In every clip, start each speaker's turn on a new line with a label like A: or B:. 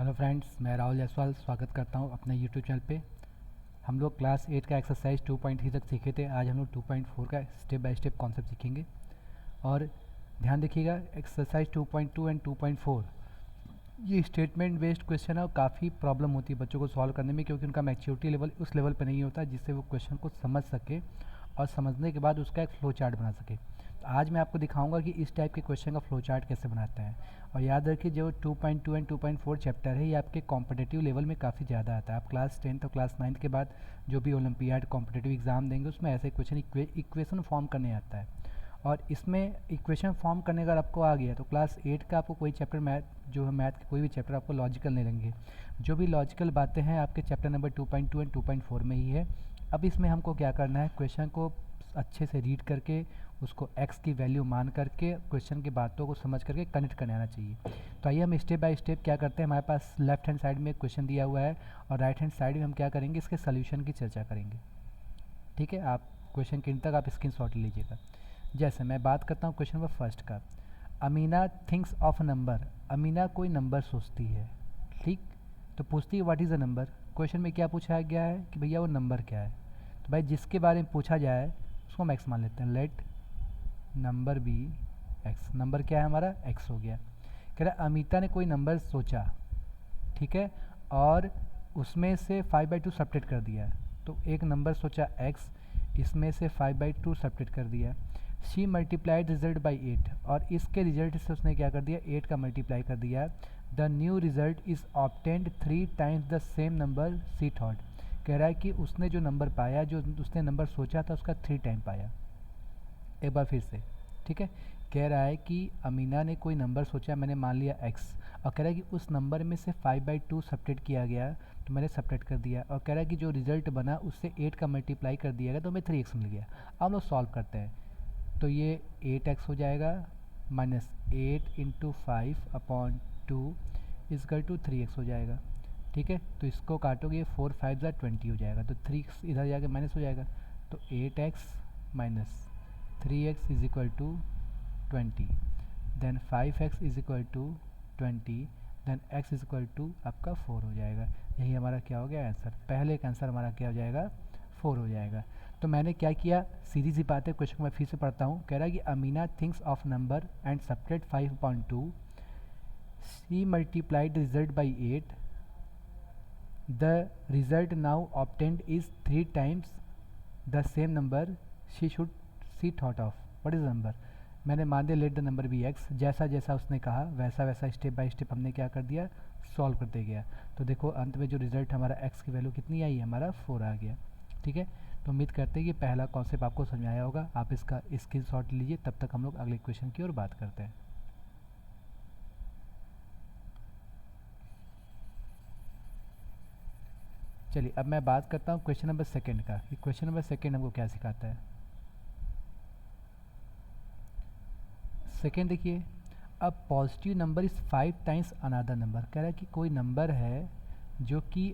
A: Hello friends, मैं राहुल जायसवाल स्वागत करता हूं अपने यूट्यूब चैनल पे। हम लोग क्लास 8 का एक्सरसाइज 2.3 तक सीखे थे। आज हम लोग 2.4 का स्टेप बाय स्टेप कॉन्सेप्ट सीखेंगे। और ध्यान देखिएगा, एक्सरसाइज 2.2 एंड 2.4 ये स्टेटमेंट बेस्ड क्वेश्चन है और काफ़ी प्रॉब्लम होती है बच्चों को सॉल्व करने में, क्योंकि उनका मैच्योरिटी लेवल उस लेवल पर नहीं होता जिससे वो क्वेश्चन को समझ सके और समझने के बाद उसका एक फ्लो चार्ट बना सके। तो आज मैं आपको दिखाऊंगा कि इस टाइप के क्वेश्चन का फ्लो चार्ट कैसे बनाते हैं। और याद रखिए, जो 2.2 एंड 2.4 चैप्टर है ये आपके कॉम्पिटिटिव लेवल में काफ़ी ज़्यादा आता है। आप क्लास 10 और क्लास 9 के बाद जो भी ओलंपियाड कॉम्पिटिटिव एग्ज़ाम देंगे उसमें ऐसे क्वेश्चन इक्वेशन फॉर्म करने आता है। और इसमें इक्वेशन फॉर्म करने का आपको आ गया तो क्लास 8 का आपको कोई चैप्टर जो है मैथ के कोई भी चैप्टर आपको लॉजिकल नहीं लेंगे। जो भी लॉजिकल बातें हैं आपके चैप्टर नंबर 2.2 एंड 2.4 में ही है। अब इसमें हमको क्या करना है, क्वेश्चन को अच्छे से रीड करके उसको x की वैल्यू मान करके क्वेश्चन की बातों को समझ करके कनेक्ट करने आना चाहिए। तो आइए हम स्टेप बाय स्टेप क्या करते हैं। हमारे पास लेफ्ट हैंड साइड में एक क्वेश्चन दिया हुआ है और राइट हैंड साइड में हम क्या करेंगे, इसके सोल्यूशन की चर्चा करेंगे। ठीक है, आप क्वेश्चन के अंत तक आप स्क्रीनशॉट लीजिएगा। जैसे मैं बात करता हूँ क्वेश्चन नंबर फर्स्ट का। Amina thinks of a number. Amina कोई नंबर सोचती है, ठीक। तो पूछती है what is a number. Question में क्या पूछा गया है कि भैया वो नंबर क्या है। तो भाई जिसके बारे में पूछा जाए उसको हम एक्स मान लेते हैं। Let number B x. Number क्या है हमारा, एक्स हो गया। कह रहा अमिता ने कोई नंबर सोचा, ठीक है, और उसमें से 5/2 सब्ट्रैक्ट कर दिया। तो एक नंबर सोचा x, इसमें से 5/2 सब्ट्रैक्ट कर दिया। शी मल्टीप्लाइड रिजल्ट बाई 8, और इसके रिजल्ट से उसने क्या कर दिया, 8 का मल्टीप्लाई कर दिया। The new result is obtained 3 times the same number she thought. कह रहा है कि उसने जो नंबर पाया, जो उसने नंबर सोचा था उसका 3 टाइम पाया। एक बार फिर से, ठीक है। कह रहा है कि अमीना ने कोई नंबर सोचा, मैंने मान लिया x, और कह रहा है कि उस नंबर में से 5/2 सब्ट्रैक्ट किया गया तो मैंने सब्ट्रैक्ट कर दिया। और कह रहा है कि जो रिजल्ट बना उससे 8 का मल्टीप्लाई कर दिया गया तो हमें 3x मिल गया। अब हम लोग सॉल्व करते हैं। तो ये 8x हो जाएगा minus 8 into 5/2 is equal to 3x हो जाएगा। ठीक है, तो इसको काटोगे 4 5 ज़ा 20 हो जाएगा, तो 3x इधर जाके माइनस हो जाएगा। तो 8x minus 3x is equal to 20, then 5x is equal to 20, then x is equal to आपका 4 हो जाएगा। यही हमारा क्या हो गया आंसर। पहले का आंसर हमारा क्या हो जाएगा, 4 हो जाएगा। तो मैंने क्या किया, सीधी सी बात है, क्वेश्चन को मैं फिर से पढ़ता हूँ। कह रहा है कि Amina thinks of number and subtract 5/2, she multiplied result by 8, the result now obtained is 3 times the same number she thought of. What is number, मैंने मान दिया let the number B x. जैसा जैसा उसने कहा वैसा वैसा स्टेप बाय स्टेप हमने क्या कर दिया, सॉल्व करते गया। तो देखो अंत में जो रिजल्ट हमारा एक्स की वैल्यू कितनी आई, हमारा 4 आ गया। ठीक है, तो उम्मीद करते हैं कि पहला कॉन्सेप्ट आपको समझ में आया होगा। आप इसका स्क्रीनशॉट लीजिए, तब तक हम लोग अगले क्वेश्चन की ओर बात करते हैं। चलिए अब मैं बात करता हूँ क्वेश्चन नंबर सेकंड का, कि क्वेश्चन नंबर सेकंड हमको क्या सिखाता है। सेकेंड देखिए, अब positive number is 5 times another number. कह रहा है कि कोई नंबर है जो कि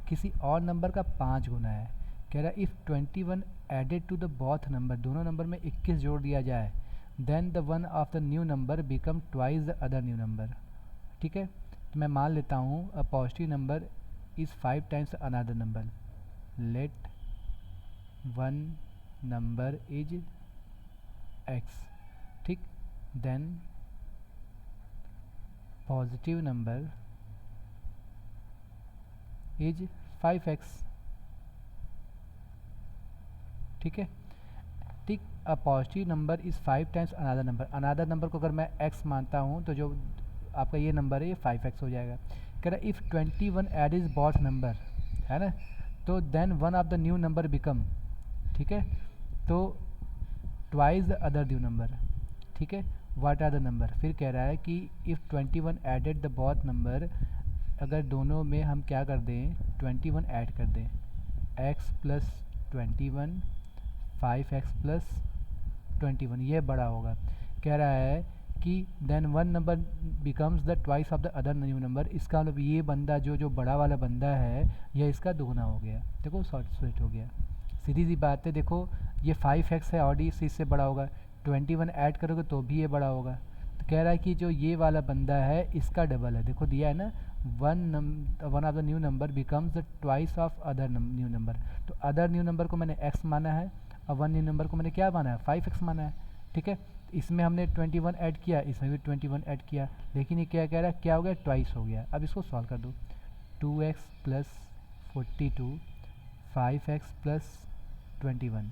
A: किसी और नंबर का 5 गुना है। कह रहा है if 21 added to the both number, दोनों नंबर में 21 जोड़ दिया जाए, then the one of the new number become twice the other new number. ठीक है, तो मैं मान लेता हूँ a positive number is 5 times another number. Let one number is x, ठीक, then positive number is 5x। ठीक है, ठीक। A positive number is 5 times another number. Another number को अगर मैं x मानता हूँ तो जो आपका ये नंबर है ये 5x हो जाएगा। कह रहा है if 21 add is both number, है ना, तो then one of the new number become, ठीक है, तो twice the other new number. ठीक है, व्हाट आर द नंबर। फिर कह रहा है कि if 21 added the both number, अगर दोनों में हम क्या कर दें, 21 ऐड कर दें, x प्लस 21 5x प्लस 21, ये बड़ा होगा। कह रहा है कि then one number becomes the twice of the other new number. इसका मतलब ये बंदा जो बड़ा वाला बंदा है यह इसका दोगुना हो गया। देखो शॉर्ट स्विच हो गया, सीधी सी बात है। देखो ये 5x है और इससे बड़ा होगा, 21 ऐड करोगे तो भी ये बड़ा होगा। तो कह रहा है कि जो ये वाला बंदा है इसका डबल है। देखो दिया है ना, one of the new number becomes the twice of other new number. तो अदर न्यू नंबर को मैंने x माना है और वन न्यू नंबर को मैंने क्या माना है 5x माना है। ठीक है, इसमें हमने 21 ऐड किया, इसमें भी 21 ऐड किया, लेकिन ये क्या कह रहा है, क्या हो गया, ट्वाइस हो गया। अब इसको सॉल्व कर दो, 2x प्लस 42 5x प्लस 21,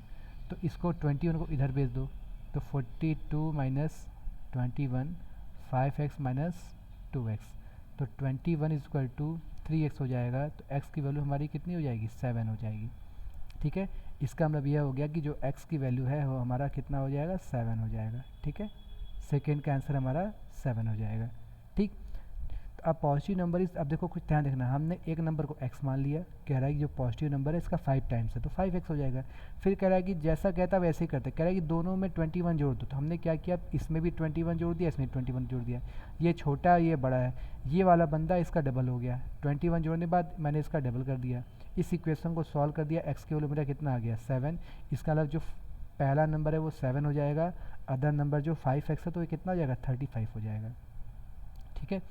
A: तो इसको 21 को इधर भेज दो, तो 42 माइनस 21 5x माइनस 2x, तो 21 इज इक्वल टू 3x हो जाएगा। तो x की वैल्यू हमारी कितनी हो जाएगी, 7 हो जाएगी। ठीक है, इसका मतलब यह हो गया कि जो x की वैल्यू है वो हमारा कितना हो जाएगा, 7 हो जाएगा। ठीक है, सेकेंड का आंसर हमारा 7 हो जाएगा। ठीक, तो अब पॉजिटिव नंबर इस, अब देखो कुछ ध्यान देखना, हमने एक नंबर को x मान लिया, कह रहा है कि जो पॉजिटिव नंबर है इसका 5 टाइम्स है तो 5x हो जाएगा। फिर कह रहा है कि जैसा कहता वैसे ही करते, कह रहा है कि दोनों में 21 जोड़ दो, तो हमने क्या किया, इसमें भी 21 जोड़ दिया, इसमें 21 जोड़ दिया। ये छोटा है ये बड़ा है, ये वाला बंदा इसका डबल हो गया, 21 जोड़ने के बाद मैंने इसका डबल कर दिया। इस इक्वेशन को सॉल्व कर दिया, x की वैल्यू मेरा कितना आ गया, 7। इसका मतलब जो पहला नंबर है वो 7 हो जाएगा, अदर नंबर जो 5x है तो ये कितना हो जाएगा, 35 हो जाएगा। ठीक है,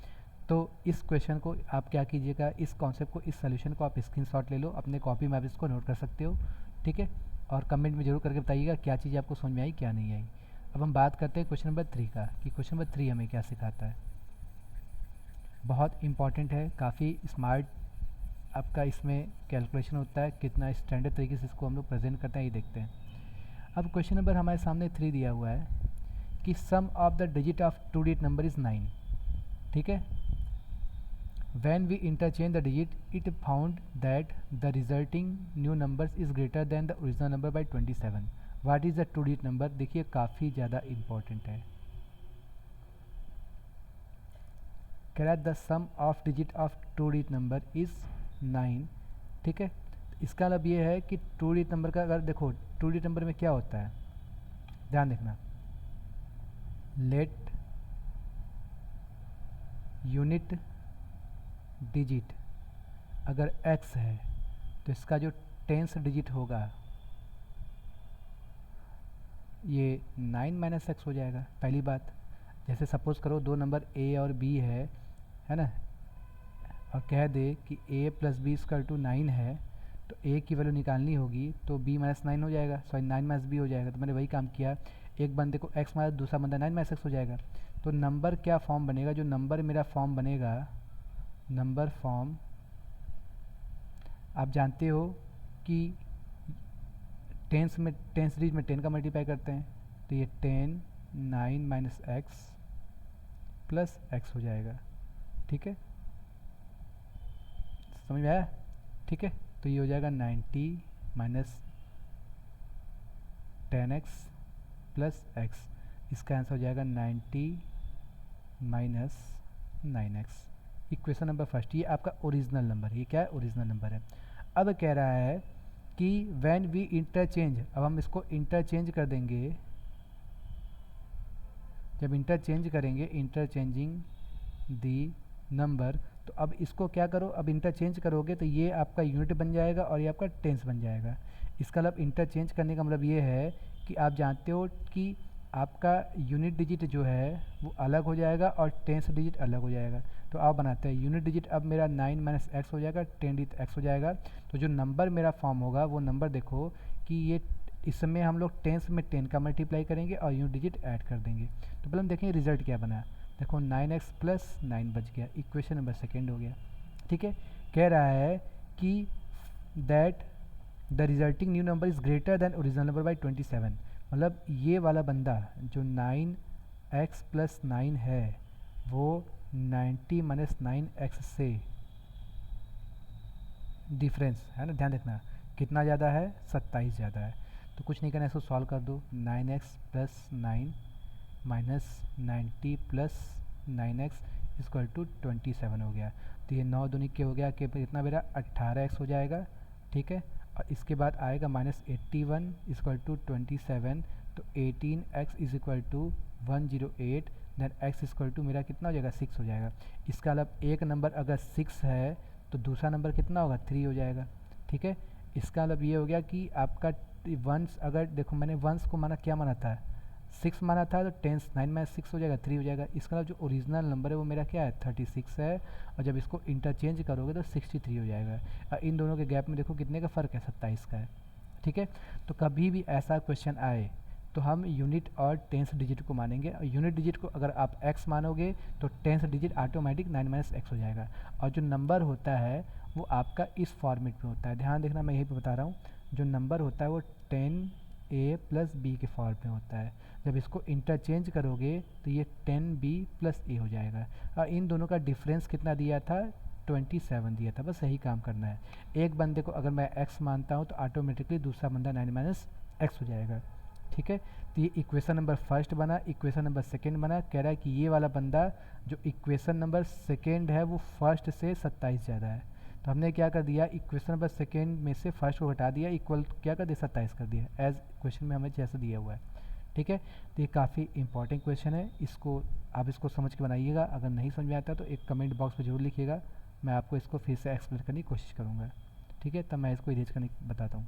A: तो इस क्वेश्चन को आप क्या कीजिएगा, इस कॉन्सेप्ट को, इस सोल्यूशन को आप स्क्रीनशॉट ले लो, अपने कॉपी में आप इसको नोट कर सकते हो। ठीक है, और कमेंट में जरूर करके बताइएगा क्या चीज़ आपको समझ में आई क्या नहीं आई। अब हम बात करते हैं क्वेश्चन नंबर 3 का, कि क्वेश्चन नंबर 3 हमें क्या सिखाता है। बहुत इंपॉर्टेंट है, काफ़ी स्मार्ट आपका इसमें कैलकुलेशन होता है, कितना स्टैंडर्ड तरीके से इसको हम लोग प्रेजेंट करते हैं ये देखते हैं। अब क्वेश्चन नंबर हमारे सामने 3 दिया हुआ है कि sum of the digit of 2 digit number is 9। ठीक है, when we interchange the digit it found that the resulting new numbers is greater than the original number by 27. what is the 2 digit number, देखिए काफ़ी ज़्यादा important है। कह रहा है the sum of digit of 2 digit number is 9। ठीक है, इसका मतलब ये है कि 2 डिजिट नंबर का, अगर देखो 2 डिजिट नंबर में क्या होता है, ध्यान देखना, लेट यूनिट डिजिट अगर x है तो इसका जो टेंस डिजिट होगा ये 9 माइनस एक्स हो जाएगा। पहली बात, जैसे सपोज़ करो दो नंबर a और b है ना, और कह दे कि a plus b equal to 9 है, तो a की वैल्यू निकालनी होगी तो b माइनस 9 हो जाएगा, सॉरी 9 माइनस b हो जाएगा। तो मैंने वही काम किया, एक बंदे को x माइनस दूसरा बंदा 9 माइनस एक्स हो जाएगा। तो नंबर क्या फॉर्म बनेगा, जो नंबर मेरा फॉर्म बनेगा, नंबर फॉर्म आप जानते हो कि टेंस डिजिट में 10 का मल्टीप्लाई करते हैं, तो ये 10 9 माइनस एक्स प्लस एक्स हो जाएगा। ठीक है, समझ में आया। ठीक है, तो ये हो जाएगा 90 माइनस 10x प्लस एक्स, इसका आंसर हो जाएगा 90 minus 9x। Equation number first, ये आपका ओरिजिनल नंबर, ये क्या है, ओरिजिनल नंबर है। अब कह रहा है कि व्हेन वी इंटरचेंज, अब हम इसको इंटरचेंज कर देंगे, जब इंटरचेंज करेंगे, इंटरचेंजिंग दी नंबर, तो अब इसको क्या करो, अब इंटरचेंज करोगे तो ये आपका यूनिट बन जाएगा और ये आपका टेंस बन जाएगा। इसका मतलब इंटरचेंज करने का मतलब ये है कि आप जानते हो कि आपका यूनिट डिजिट जो है वो अलग हो जाएगा और टेंस डिजिट अलग हो जाएगा। तो आप बनाते हैं यूनिट डिजिट, अब मेरा 9 माइनस एक्स हो जाएगा, 10 डिजिट एक्स हो जाएगा। तो जो नंबर मेरा फॉर्म होगा वो नंबर देखो कि ये, इसमें हम लोग टेंस में 10 का मल्टीप्लाई करेंगे और यूनिट डिजिट ऐड कर देंगे। तो पहले हम देखेंगे रिजल्ट क्या बना, देखो 9x प्लस 9 बच गया, इक्वेशन नंबर सेकेंड हो गया। ठीक है, कह रहा है कि that the resulting new number is greater than original number by 27। मतलब ये वाला बंदा जो 9x प्लस 9 है वो 90 माइनस 9x से डिफरेंस है ना, ध्यान रखना कितना ज़्यादा है, 27 ज़्यादा है। तो कुछ नहीं करना, इसको सॉल्व कर दो, 9x plus 9 minus 90 plus 9x equal to 27 हो गया। तो ये 9 दूनी के हो गया कि इतना मेरा 18x हो जाएगा। ठीक है, और इसके बाद आएगा माइनस 81 इक्वल टू 27, तो 18x is equal to 108, then x equal to मेरा कितना हो जाएगा, 6 हो जाएगा। इसका मतलब एक नंबर अगर 6 है तो दूसरा नंबर कितना होगा, 3 हो जाएगा। ठीक है, इसका मतलब ये हो गया कि आपका वंस, अगर देखो मैंने वंस को माना क्या माना था, 6 माना था तो 10 9 माइनस 6 हो जाएगा 3 हो जाएगा। इसका जो ओरिजिनल नंबर है वो मेरा क्या है 36 है, और जब इसको इंटरचेंज करोगे तो 63 हो जाएगा। इन दोनों के गैप में देखो कितने का फ़र्क है, 27 का है। ठीक है, तो कभी भी ऐसा क्वेश्चन आए तो हम यूनिट और टेंस डिजिट को मानेंगे। और यूनिट डिजिट को अगर आप x मानोगे तो tens digit automatic 9 minus x हो जाएगा। और जो नंबर होता है वो आपका इस फॉर्मेट में होता है, ध्यान देखना मैं यही पे बता रहा हूँ। जो नंबर होता है वो 10a प्लस b के फॉर्म में होता है। जब इसको इंटरचेंज करोगे तो ये 10b प्लस a हो जाएगा। और इन दोनों का डिफरेंस कितना दिया था 27 दिया था, बस यही काम करना है। एक बंदे को अगर मैं x मानता हूँ तो ऑटोमेटिकली दूसरा बंदा 9 माइनस x हो जाएगा। ठीक है, तो ये इक्वेशन नंबर फर्स्ट बना। इक्वेशन नंबर सेकंड बना, कह रहा है कि ये वाला बंदा जो इक्वेशन नंबर सेकंड है वो फर्स्ट से 27 ज़्यादा है। तो हमने क्या कर दिया, इक्वेशन नंबर सेकंड में से फर्स्ट को घटा दिया, इक्वल क्या कर दिया 27 कर दिया, एज क्वेश्चन में हमें जैसा दिया हुआ है। ठीक है, तो ये काफ़ी इंपॉर्टेंट क्वेश्चन है, इसको आप इसको समझ के बनाइएगा। अगर नहीं समझ में आता तो एक कमेंट बॉक्स में ज़रूर लिखिएगा, मैं आपको इसको फिर से एक्सप्लेन करने की कोशिश करूँगा। ठीक है, तब मैं इसको इरेज करने बताता हूँ।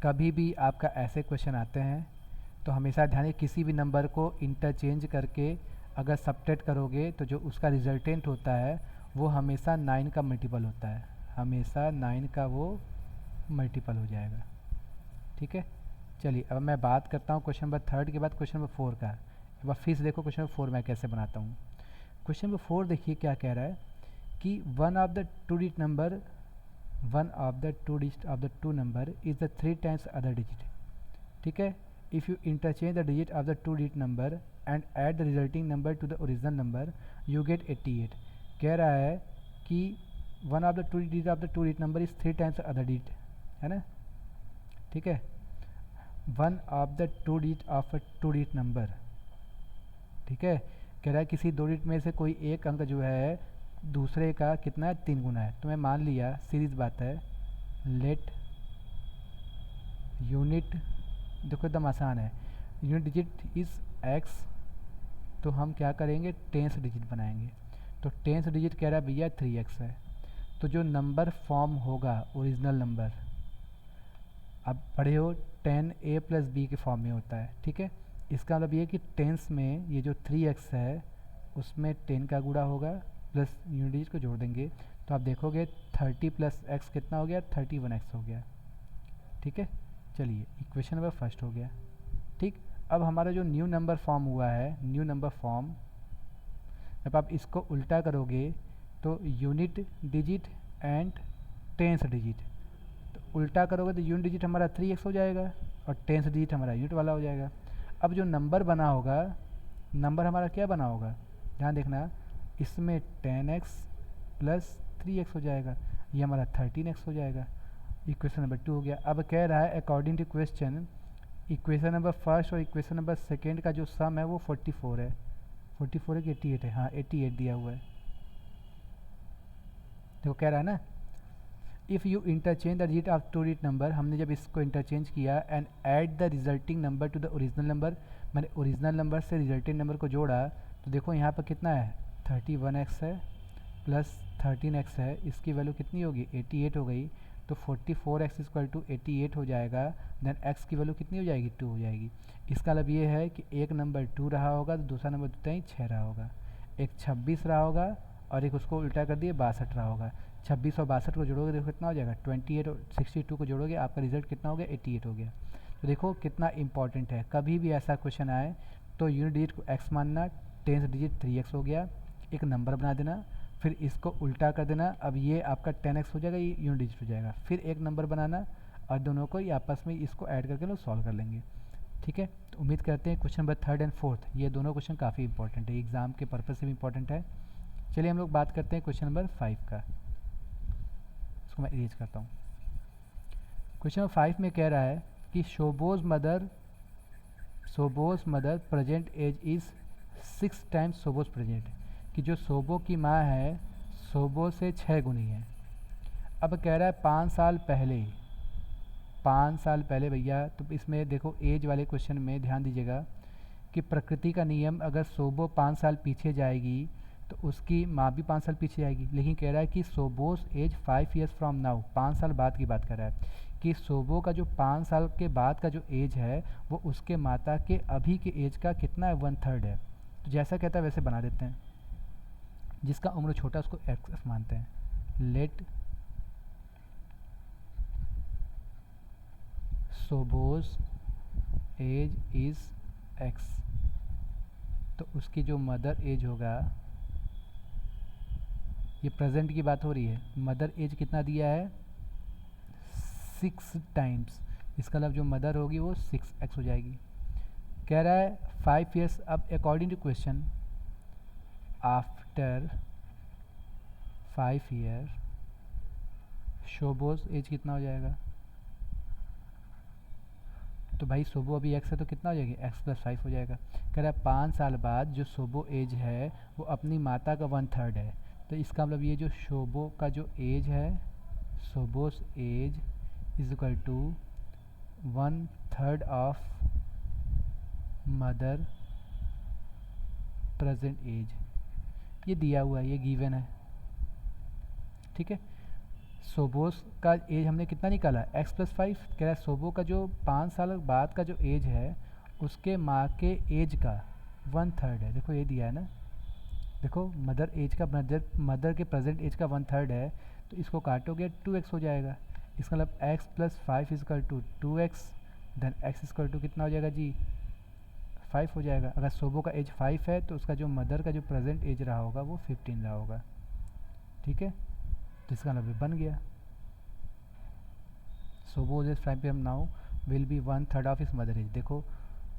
A: कभी भी आपका ऐसे क्वेश्चन आते हैं तो हमेशा ध्यान रखिए, किसी भी नंबर को इंटरचेंज करके अगर सबट्रैक्ट करोगे तो जो उसका रिजल्टेंट होता है वो हमेशा 9 का मल्टीपल होता है, हमेशा 9 का वो मल्टीपल हो जाएगा। ठीक है, चलिए अब मैं बात करता हूँ क्वेश्चन नंबर 3 के बाद क्वेश्चन नंबर 4 का। एक बार फिर से देखो क्वेश्चन नंबर 4 मैं कैसे बनाता हूँ। क्वेश्चन नंबर 4 देखिए क्या कह रहा है कि one of the two digit number of the two number is the 3 times other digit. ठीक है, if you interchange the digit of the two digit number and add the resulting number to the original number you get 88। कह रहा है कि one of the two digit number is 3 times other digit, है ना। ठीक है, one of the two digit of a two digit number, ठीक है, कह रहा है किसी दो डिजिट में से कोई एक अंक जो है दूसरे का कितना है 3 गुना है। तो मैं मान लिया, सीरीज बात है, लेट यूनिट, देखो एकदम आसान है, यूनिट डिजिट इज़ x, तो हम क्या करेंगे टेंस डिजिट बनाएंगे। तो टेंस डिजिट कह रहा है भैया 3x है, तो जो नंबर फॉर्म होगा ओरिजिनल नंबर, अब पढ़े हो 10a प्लस b के फॉर्म में होता है। ठीक है, इसका मतलब ये कि टेंस में ये जो 3x है उसमें 10 का गुणा होगा प्लस यूनिट डिजिट को जोड़ देंगे, तो आप देखोगे 30 प्लस x कितना हो गया 31x हो गया। ठीक है, चलिए इक्वेशन नंबर फर्स्ट हो गया। ठीक, अब हमारा जो न्यू नंबर फॉर्म हुआ है, न्यू नंबर फॉर्म, जब आप इसको उल्टा करोगे तो unit digit and tens digit, तो उल्टा करोगे तो यूनिट डिजिट हमारा 3x हो जाएगा और टेंस डिजिट हमारा यूनिट वाला हो जाएगा। अब जो नंबर बना होगा, नंबर हमारा क्या बना होगा, ध्यान देखना, इसमें 10x प्लस 3x हो जाएगा, ये हमारा 13x हो जाएगा। इक्वेशन नंबर 2 हो गया। अब कह रहा है according to question, equation number first और इक्वेशन नंबर सेकेंड का जो सम है वो 44 है। 44 है कि 88 है, हाँ 88 दिया हुआ है। देखो कह रहा है ना, if you interchange the digit of two digit number, हमने जब इसको इंटरचेंज किया and add the resulting number two the original number, मैंने ओरिजिनल नंबर से रिजल्टिंग नंबर को जोड़ा, तो देखो यहाँ पर कितना है 31x है प्लस 13x है, इसकी वैल्यू कितनी होगी 88 हो गई, तो 44x इक्वल टू 88 हो जाएगा। देन x की वैल्यू कितनी हो जाएगी 2 हो जाएगी। इसका मतलब ये है कि एक नंबर 2 रहा होगा तो दूसरा नंबर 6 रहा होगा, एक 26 रहा होगा और एक उसको उल्टा कर दिए 62 रहा होगा। 26 और 62 को जोड़ोगे देखो कितना हो जाएगा 28 और 62 को जोड़ोगे आपका रिजल्ट कितना हो गया 88 हो गया। तो देखो कितना इंपॉर्टेंट है, कभी भी ऐसा क्वेश्चन आए तो यूनिट डिजिट को x मानना, टेंस डिजिट 3x हो गया, एक नंबर बना देना, फिर इसको उल्टा कर देना, अब ये आपका 10x हो जाएगा, ये यूनिट डिजिट हो जाएगा, फिर एक नंबर बनाना और दोनों को ये आपस में इसको ऐड करके लोग सॉल्व कर लेंगे। ठीक है, तो उम्मीद करते हैं क्वेश्चन नंबर 3 एंड 4 ये दोनों क्वेश्चन काफ़ी इंपॉर्टेंट है, एग्जाम के पर्पज़ से भी इंपॉर्टेंट है। चलिए हम लोग बात करते हैं क्वेश्चन नंबर 5 का, इसको मैं इरेज करता हूँ। क्वेश्चन नंबर 5 में कह रहा है कि Shobo's mother present age is 6 times Shobo's present, कि जो शोबो की माँ है शोबो से 6 गुनी है। अब कह रहा है 5 साल पहले भैया, तो इसमें देखो एज वाले क्वेश्चन में ध्यान दीजिएगा कि प्रकृति का नियम, अगर शोबो 5 साल पीछे जाएगी तो उसकी माँ भी 5 साल पीछे जाएगी, लेकिन कह रहा है कि शोबोस एज 5 ईयर्स फ्रॉम नाउ, 5 साल बाद की बात कर रहा है। कि सोबो का जो 5 साल के बाद का जो एज है वो उसके माता के अभी के एज का कितना है, 1/3 है। तो जैसा कहता है वैसे बना देते हैं, जिसका उम्र छोटा उसको एक्स मानते हैं। लेट सोबोज एज इज़ एक्स, तो उसकी जो मदर एज होगा, ये प्रेजेंट की बात हो रही है, मदर एज कितना दिया है 6 टाइम्स, इसका मतलब जो मदर होगी वो 6x हो जाएगी। कह रहा है 5 years, अब according to question after 5 year Shobo's age कितना हो जाएगा, तो भाई सोबो अभी x है तो कितना हो जाएगी, x+5 हो जाएगा। कह रहा है 5 साल बाद जो सोबो एज है वो अपनी माता का 1/3 है, तो इसका मतलब ये जो शोबो का जो एज है, Shobo's age is equal to 1/3 of mother present age, ये दिया हुआ है, ये गिवन है, ठीक है। सोबोस का एज हमने कितना निकाला, x+5। कह रहा है सोबो का जो 5 साल बाद का जो एज है उसके माँ के एज का 1/3 है, देखो ये दिया है ना, देखो मदर एज का, मदर के प्रेजेंट एज का 1/3 है, तो इसको काटोगे 2x हो जाएगा। इसका मतलब x+5 is equal to 2x, then x is equal to कितना हो जाएगा जी, 5 हो जाएगा। अगर सोबो का एज 5 है तो उसका जो मदर का जो प्रेजेंट एज रहा होगा वो 15 रहा होगा, ठीक है। तो इसका मतलब बन गया सोबो एज 5 पे हम नाउ विल बी 1/3 ऑफ इस मदर एज। देखो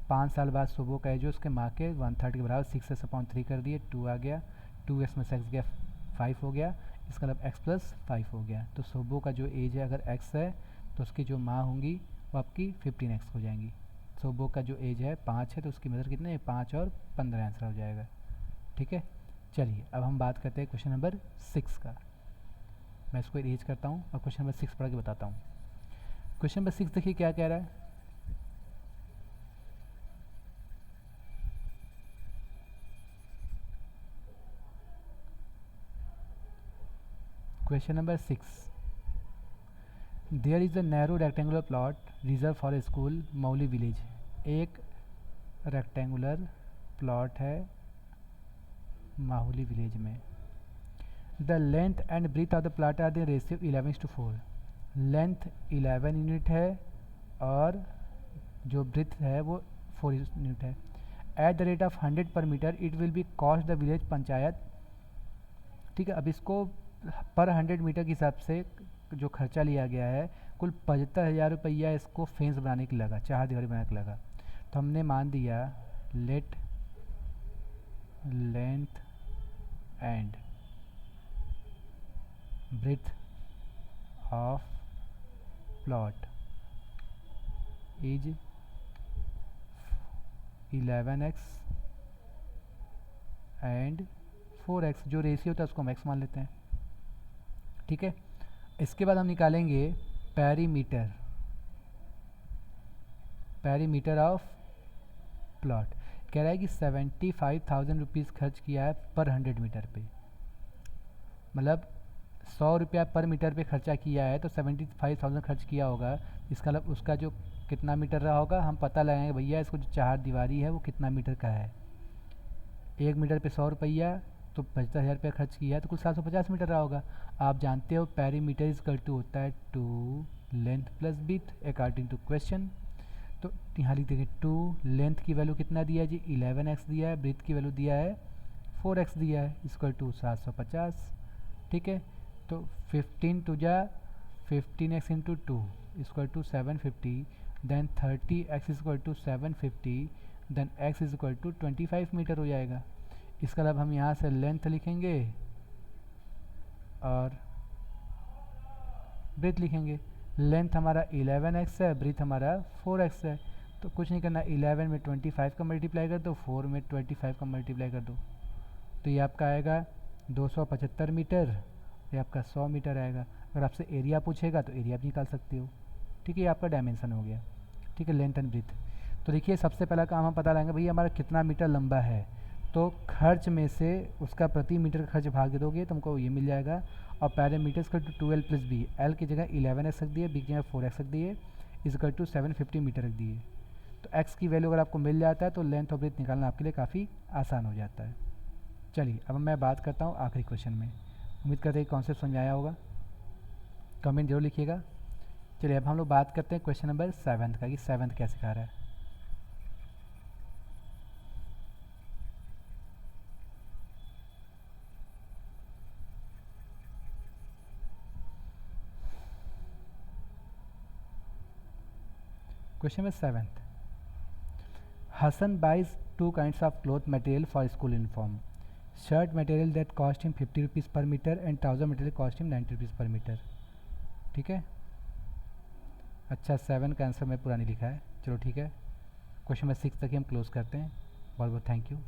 A: 5 साल बाद सोबो का एज उसके माँ के 1/3 के बराबर, 6s/3 कर दिए, 2 आ गया, 2x में से x गया 5 हो गया, इसका मतलब x+5 हो गया। तो सोबो का जो एज है अगर x है तो उसकी जो माँ होंगी वो आपकी 15x हो जाएंगी। सोबो का जो एज है 5 है तो उसकी मदर कितने, 5 और 15 आंसर हो जाएगा, ठीक है। चलिए अब हम बात करते हैं क्वेश्चन नंबर 6 का। मैं इसको इरेज करता हूँ और क्वेश्चन नंबर 6 पढ़ के बताता हूँ। क्वेश्चन नंबर 6 देखिए क्या कह रहा है, question number 6, there is a narrow rectangular plot reserve for a school Mahuli village. एक रेक्टेंगुलर प्लॉट है माहुली विलेज में। The length and breadth of the plot are the ratio 11:4। Length 11 unit है और जो ब्रीथ है वो 4 यूनिट है। At the rate of 100 per metre it will be cost the village panchayat, ठीक है। अब इसको पर 100 मीटर के हिसाब से जो खर्चा लिया गया है कुल 75,000 रुपया इसको फेंस बनाने के लगा, चार दीवारी बनाने के लगा। तो हमने मान दिया let length and breadth of plot is 11x and 4x, जो रेशियो होता है उसको हम x मान लेते हैं, ठीक है। इसके बाद हम निकालेंगे पेरीमीटर, पेरीमीटर ऑफ प्लॉट। कह रहा है कि 75,000 रुपीज़ खर्च किया है पर 100 मीटर पे, मतलब 100 रुपया पर मीटर पे खर्चा किया है तो 75,000 खर्च किया होगा। इसका मतलब उसका जो कितना मीटर रहा होगा हम पता लगाएंगे, भैया इसको जो चार दीवारी है वो कितना मीटर का है। 1 मीटर पे 100 रुपया तो 75,000 रुपया खर्च किया है तो कुल 750 मीटर रहा होगा। आप जानते हो पेरीमीटर इज इक्वल टू होता है 2 length plus breadth according to question. तो यहाँ लिख देंगे 2, लेंथ की वैल्यू कितना दिया है जी 11x दिया है, ब्रीथ की वैल्यू दिया है 4x दिया है, इक्वल टू 750, ठीक है। तो 15 टू जा 15x into 2 equal to 750, then 30x equal to 750, then x is equal to 25 metre हो जाएगा। इसका मतलब हम यहाँ से लेंथ लिखेंगे और ब्रीथ लिखेंगे। लेंथ हमारा 11x है, ब्रीथ हमारा 4x है, तो कुछ नहीं करना, 11 में 25 का मल्टीप्लाई कर दो, 4 में 25 का मल्टीप्लाई कर दो, तो ये आपका आएगा 275 मीटर, ये आपका 100 मीटर आएगा। अगर आपसे एरिया पूछेगा तो एरिया भी निकाल सकते हो, ठीक है। ये आपका डायमेंशन हो गया, ठीक है, लेंथ एंड ब्रीथ। तो देखिए सबसे पहला काम हम पता लगाएंगे भैया हमारा कितना मीटर लंबा है, तो खर्च में से उसका प्रति मीटर का खर्च भाग दे दोगे तुमको ये मिल जाएगा। और पैरामीटर्स का टू 12 प्लस बी, एल की जगह 11x रख दिए, बी की जगह 4x रख दिए, इजकल टू 750 मीटर रख दिए। तो x की वैल्यू अगर आपको मिल जाता है तो लेंथ और ब्रेथ निकालना आपके लिए काफ़ी आसान हो जाता है। चलिए अब मैं बात करता हूँ आखिरी क्वेश्चन में। उम्मीद करते हैं कॉन्सेप्ट समझ आया होगा, कमेंट जरूर लिखिएगा। चलिए अब हम लोग बात करते हैं क्वेश्चन नंबर 7 का कि 7 क्या सिखा रहा है। Question number 7, Hassan buys two kinds of cloth material for school uniform. Shirt material that cost him 50 rupees per meter and trouser material cost him 90 rupees per meter. ठीक है। अच्छा 7 का आंसर मैं पूरा नहीं लिखा है, चलो ठीक है। क्वेश्चन नंबर 6 तक ही हम क्लोज करते हैं। बहुत बहुत थैंक यू।